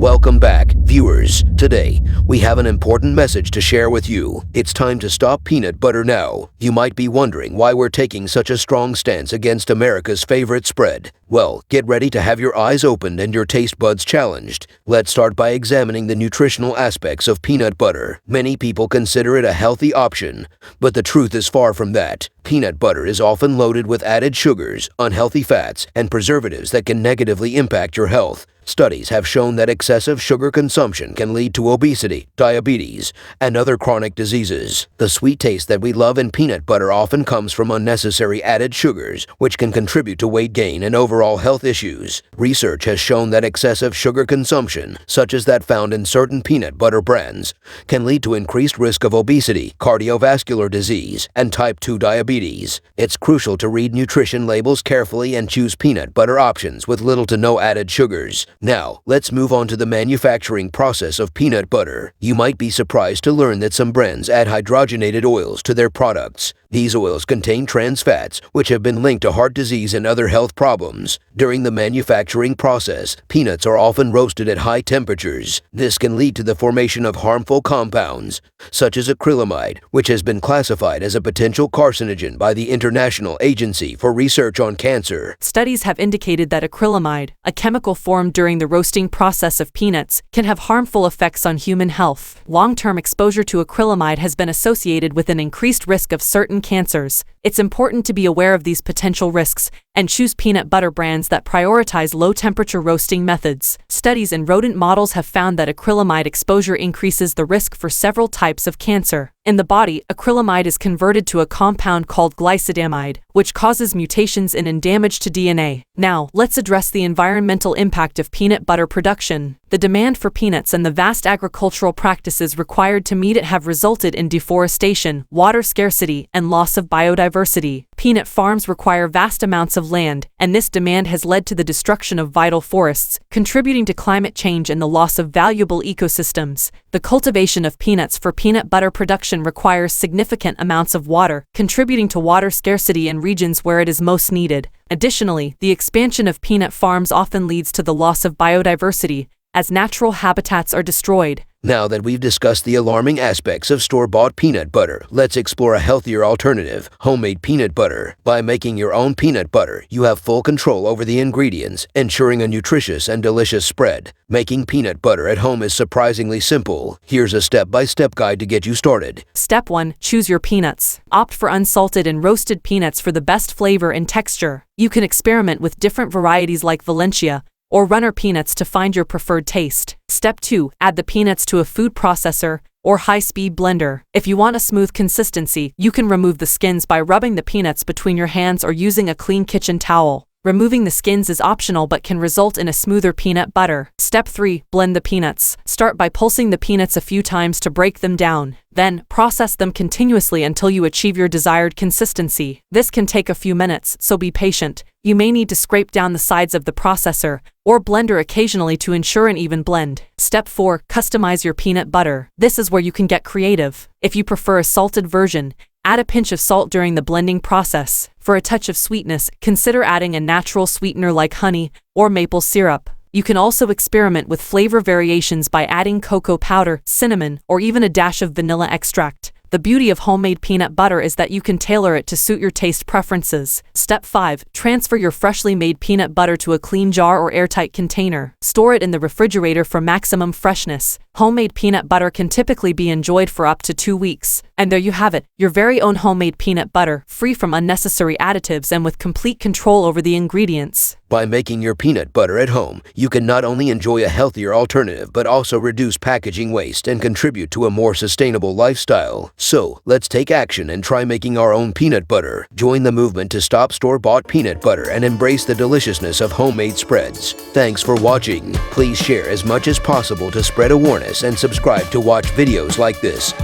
Welcome back, viewers. Today, we have an important message to share with you. It's time to stop peanut butter now. You might be wondering why we're taking such a strong stance against America's favorite spread. Well, get ready to have your eyes opened and your taste buds challenged. Let's start by examining the nutritional aspects of peanut butter. Many people consider it a healthy option, but the truth is far from that. Peanut butter is often loaded with added sugars, unhealthy fats, and preservatives that can negatively impact your health. Studies have shown that excessive sugar consumption can lead to obesity, diabetes, and other chronic diseases. The sweet taste that we love in peanut butter often comes from unnecessary added sugars, which can contribute to weight gain and overall health issues. Research has shown that excessive sugar consumption, such as that found in certain peanut butter brands, can lead to increased risk of obesity, cardiovascular disease, and type 2 diabetes. It's crucial to read nutrition labels carefully and choose peanut butter options with little to no added sugars. Now, let's move on to the manufacturing process of peanut butter. You might be surprised to learn that some brands add hydrogenated oils to their products. These oils contain trans fats, which have been linked to heart disease and other health problems. During the manufacturing process, peanuts are often roasted at high temperatures. This can lead to the formation of harmful compounds, such as acrylamide, which has been classified as a potential carcinogen by the International Agency for Research on Cancer. Studies have indicated that acrylamide, a chemical formed during the roasting process of peanuts, can have harmful effects on human health. Long-term exposure to acrylamide has been associated with an increased risk of certain cancers. It's important to be aware of these potential risks and choose peanut butter brands that prioritize low-temperature roasting methods. Studies in rodent models have found that acrylamide exposure increases the risk for several types of cancer. In the body, acrylamide is converted to a compound called glycidamide, which causes mutations in and damage to DNA. Now, let's address the environmental impact of peanut butter production. The demand for peanuts and the vast agricultural practices required to meet it have resulted in deforestation, water scarcity, and loss of biodiversity. Peanut farms require vast amounts of land, and this demand has led to the destruction of vital forests, contributing to climate change and the loss of valuable ecosystems. The cultivation of peanuts for peanut butter production requires significant amounts of water, contributing to water scarcity in regions where it is most needed. Additionally, the expansion of peanut farms often leads to the loss of biodiversity, as natural habitats are destroyed. Now that we've discussed the alarming aspects of store-bought peanut butter, let's explore a healthier alternative, homemade peanut butter. By making your own peanut butter, you have full control over the ingredients, ensuring a nutritious and delicious spread. Making peanut butter at home is surprisingly simple. Here's a step-by-step guide to get you started. Step 1. Choose your peanuts. Opt for unsalted and roasted peanuts for the best flavor and texture. You can experiment with different varieties like Valencia or runner peanuts to find your preferred taste. Step 2. Add the peanuts to a food processor or high-speed blender. If you want a smooth consistency, you can remove the skins by rubbing the peanuts between your hands or using a clean kitchen towel. Removing the skins is optional but can result in a smoother peanut butter. Step 3. Blend the peanuts. Start by pulsing the peanuts a few times to break them down. Then, process them continuously until you achieve your desired consistency. This can take a few minutes, so be patient. You may need to scrape down the sides of the processor or blender occasionally to ensure an even blend. Step 4. Customize your peanut butter. This is where you can get creative. If you prefer a salted version, add a pinch of salt during the blending process. For a touch of sweetness, consider adding a natural sweetener like honey or maple syrup. You can also experiment with flavor variations by adding cocoa powder, cinnamon, or even a dash of vanilla extract. The beauty of homemade peanut butter is that you can tailor it to suit your taste preferences. Step 5. Transfer your freshly made peanut butter to a clean jar or airtight container. Store it in the refrigerator for maximum freshness. Homemade peanut butter can typically be enjoyed for up to 2 weeks. And there you have it, your very own homemade peanut butter, free from unnecessary additives and with complete control over the ingredients. By making your peanut butter at home, you can not only enjoy a healthier alternative but also reduce packaging waste and contribute to a more sustainable lifestyle. So, let's take action and try making our own peanut butter. Join the movement to stop store-bought peanut butter and embrace the deliciousness of homemade spreads. Thanks for watching. Please share as much as possible to spread awareness and subscribe to watch videos like this.